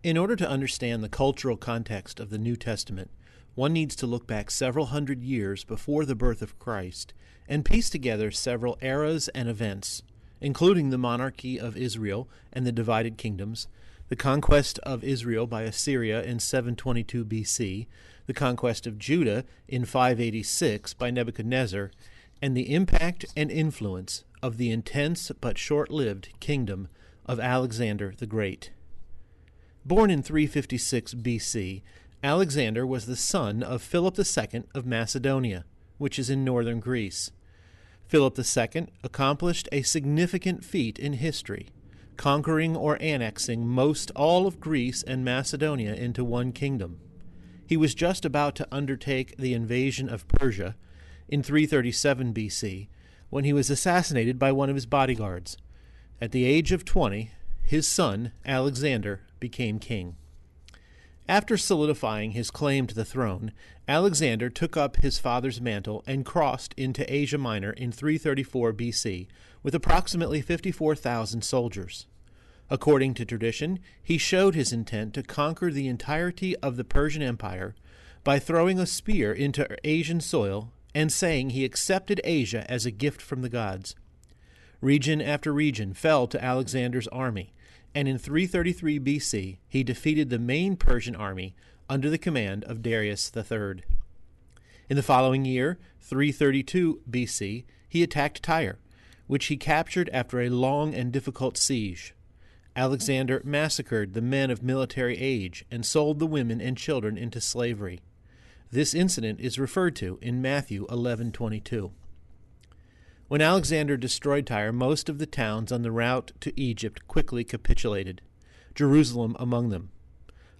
In order to understand the cultural context of the New Testament, one needs to look back several hundred years before the birth of Christ and piece together several eras and events, including the monarchy of Israel and the divided kingdoms, the conquest of Israel by Assyria in 722 BC, the conquest of Judah in 586 by Nebuchadnezzar, and the impact and influence of the intense but short-lived kingdom of Alexander the Great. Born in 356 BC, Alexander was the son of Philip II of Macedonia, which is in northern Greece. Philip II accomplished a significant feat in history, conquering or annexing most all of Greece and Macedonia into one kingdom. He was just about to undertake the invasion of Persia in 337 BC when he was assassinated by one of his bodyguards. At the age of 20, his son, Alexander, became king. After solidifying his claim to the throne, Alexander took up his father's mantle and crossed into Asia Minor in 334 BC with approximately 54,000 soldiers. According to tradition, he showed his intent to conquer the entirety of the Persian Empire by throwing a spear into Asian soil and saying he accepted Asia as a gift from the gods. Region after region fell to Alexander's army, and in 333 BC he defeated the main Persian army under the command of Darius III. In the following year, 332 BC, he attacked Tyre, which he captured after a long and difficult siege. Alexander massacred the men of military age and sold the women and children into slavery. This incident is referred to in Matthew 11:22. When Alexander destroyed Tyre, most of the towns on the route to Egypt quickly capitulated, Jerusalem among them.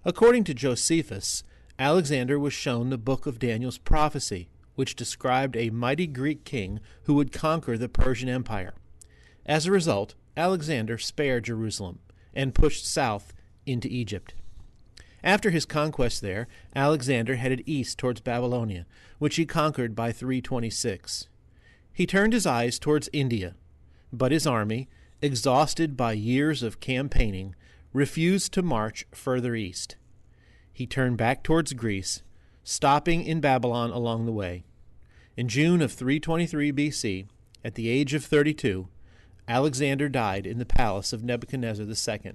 According to Josephus, Alexander was shown the book of Daniel's prophecy, which described a mighty Greek king who would conquer the Persian Empire. As a result, Alexander spared Jerusalem and pushed south into Egypt. After his conquest there, Alexander headed east towards Babylonia, which he conquered by 326. He turned his eyes towards India, but his army, exhausted by years of campaigning, refused to march further east. He turned back towards Greece, stopping in Babylon along the way. In June of 323 BC, at the age of 32, Alexander died in the palace of Nebuchadnezzar II.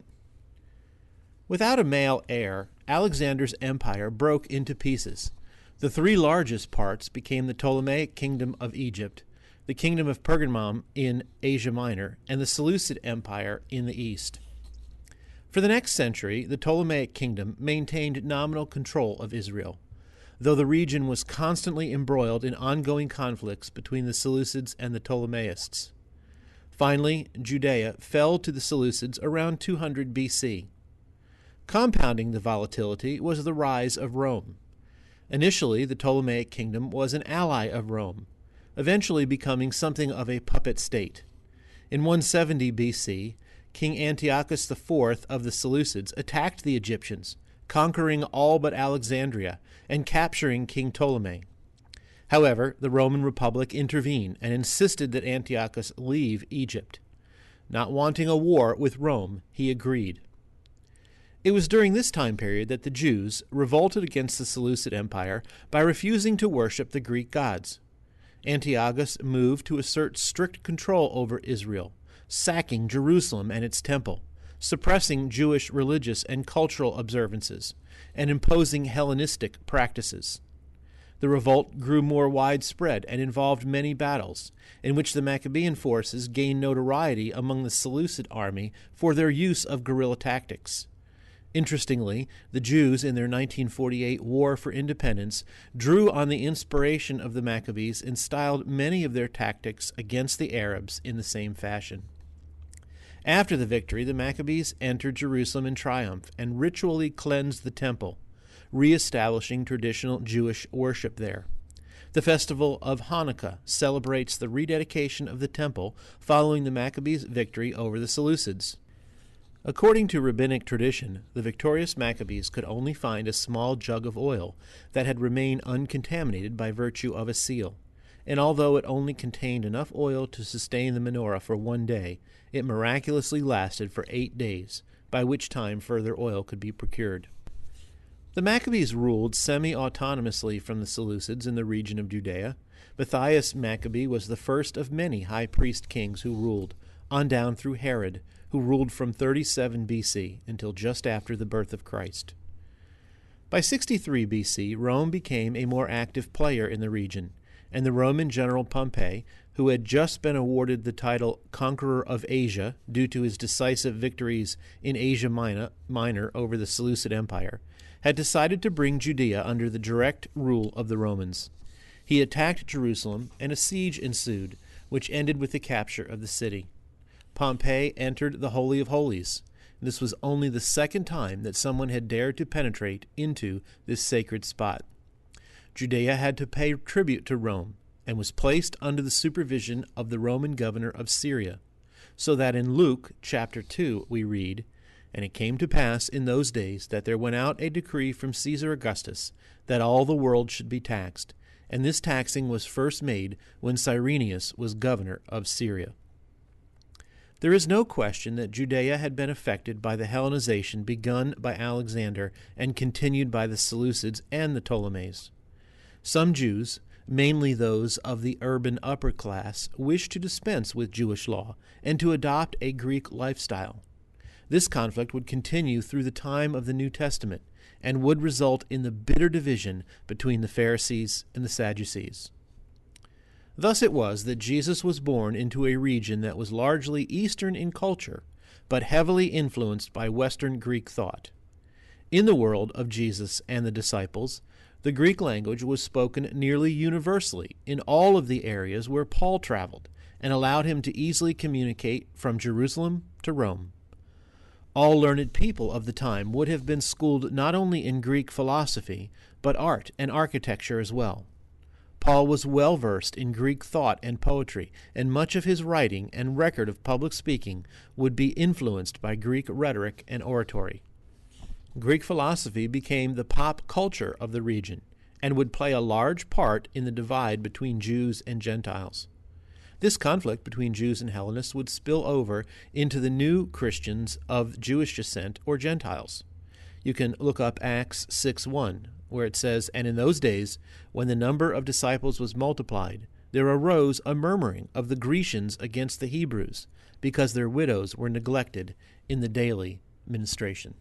Without a male heir, Alexander's empire broke into pieces. The three largest parts became the Ptolemaic kingdom of Egypt, the kingdom of Pergamum in Asia Minor, and the Seleucid Empire in the east. For the next century, the Ptolemaic kingdom maintained nominal control of Israel, though the region was constantly embroiled in ongoing conflicts between the Seleucids and the Ptolemaists. Finally, Judea fell to the Seleucids around 200 BC. Compounding the volatility was the rise of Rome. Initially, the Ptolemaic kingdom was an ally of Rome, eventually becoming something of a puppet state. In 170 BC, King Antiochus IV of the Seleucids attacked the Egyptians, conquering all but Alexandria and capturing King Ptolemy. However, the Roman Republic intervened and insisted that Antiochus leave Egypt. Not wanting a war with Rome, he agreed. It was during this time period that the Jews revolted against the Seleucid Empire by refusing to worship the Greek gods. Antiochus moved to assert strict control over Israel, sacking Jerusalem and its temple, suppressing Jewish religious and cultural observances, and imposing Hellenistic practices. The revolt grew more widespread and involved many battles, in which the Maccabean forces gained notoriety among the Seleucid army for their use of guerrilla tactics. Interestingly, the Jews in their 1948 War for Independence drew on the inspiration of the Maccabees and styled many of their tactics against the Arabs in the same fashion. After the victory, the Maccabees entered Jerusalem in triumph and ritually cleansed the temple, re-establishing traditional Jewish worship there. The festival of Hanukkah celebrates the rededication of the temple following the Maccabees' victory over the Seleucids. According to rabbinic tradition, the victorious Maccabees could only find a small jug of oil that had remained uncontaminated by virtue of a seal, and although it only contained enough oil to sustain the menorah for one day, it miraculously lasted for 8 days, by which time further oil could be procured. The Maccabees ruled semi-autonomously from the Seleucids in the region of Judea. Matthias Maccabee was the first of many high priest kings who ruled, on down through Herod, who ruled from 37 BC until just after the birth of Christ. By 63 BC, Rome became a more active player in the region, and the Roman general Pompey, who had just been awarded the title Conqueror of Asia due to his decisive victories in Asia Minor over the Seleucid Empire, had decided to bring Judea under the direct rule of the Romans. He attacked Jerusalem, and a siege ensued, which ended with the capture of the city. Pompey entered the Holy of Holies. This was only the second time that someone had dared to penetrate into this sacred spot. Judea had to pay tribute to Rome, and was placed under the supervision of the Roman governor of Syria, so that in Luke chapter 2 we read, "And it came to pass in those days that there went out a decree from Caesar Augustus that all the world should be taxed, and this taxing was first made when Cyrenius was governor of Syria." There is no question that Judea had been affected by the Hellenization begun by Alexander and continued by the Seleucids and the Ptolemies. Some Jews, mainly those of the urban upper class, wished to dispense with Jewish law and to adopt a Greek lifestyle. This conflict would continue through the time of the New Testament and would result in the bitter division between the Pharisees and the Sadducees. Thus it was that Jesus was born into a region that was largely Eastern in culture, but heavily influenced by Western Greek thought. In the world of Jesus and the disciples, the Greek language was spoken nearly universally in all of the areas where Paul traveled, and allowed him to easily communicate from Jerusalem to Rome. All learned people of the time would have been schooled not only in Greek philosophy, but art and architecture as well. Paul was well versed in Greek thought and poetry, and much of his writing and record of public speaking would be influenced by Greek rhetoric and oratory. Greek philosophy became the pop culture of the region, and would play a large part in the divide between Jews and Gentiles. This conflict between Jews and Hellenists would spill over into the new Christians of Jewish descent or Gentiles. You can look up Acts 6:1, where it says, "And in those days, when the number of disciples was multiplied, there arose a murmuring of the Grecians against the Hebrews, because their widows were neglected in the daily ministration."